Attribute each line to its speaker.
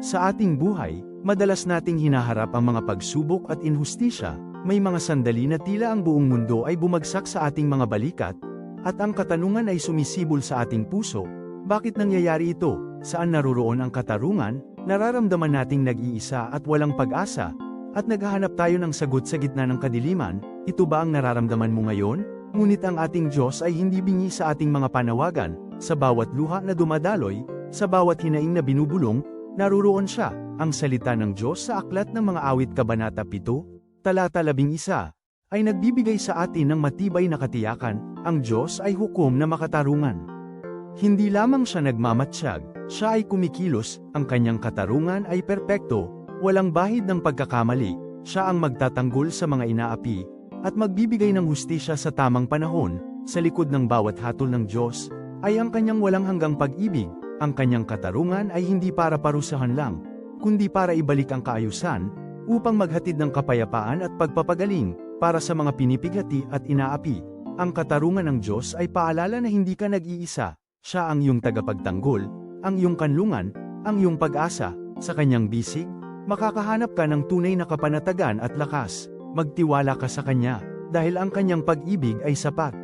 Speaker 1: Sa ating buhay, madalas nating hinaharap ang mga pagsubok at inhustisya. May mga sandali na tila ang buong mundo ay bumagsak sa ating mga balikat, at ang katanungan ay sumisibol sa ating puso, bakit nangyayari ito? Saan naroroon ang katarungan? Nararamdaman nating nag-iisa at walang pag-asa, at naghahanap tayo ng sagot sa gitna ng kadiliman. Ito ba ang nararamdaman mo ngayon? Ngunit ang ating Diyos ay hindi bingi sa ating mga panawagan. Sa bawat luha na dumadaloy, sa bawat hinaing na binubulong, naroroon siya. Ang salita ng Diyos sa Aklat ng Mga Awit Kabanata 7, Talata 11, ay nagbibigay sa atin ng matibay na katiyakan. Ang Diyos ay hukom na makatarungan. Hindi lamang siya nagmamatsyag, siya ay kumikilos, ang kanyang katarungan ay perpekto, walang bahid ng pagkakamali, siya ang magtatanggol sa mga inaapi, at magbibigay ng hustisya sa tamang panahon. Sa likod ng bawat hatol ng Diyos, ay ang kanyang walang hanggang pag-ibig. Ang kanyang katarungan ay hindi para parusahan lang, kundi para ibalik ang kaayusan, upang maghatid ng kapayapaan at pagpapagaling, para sa mga pinipighati at inaapi. Ang katarungan ng Diyos ay paalala na hindi ka nag-iisa. Siya ang iyong tagapagtanggol, ang iyong kanlungan, ang iyong pag-asa. Sa kanyang bisig, makakahanap ka ng tunay na kapanatagan at lakas. Magtiwala ka sa kanya, dahil ang kanyang pag-ibig ay sapat.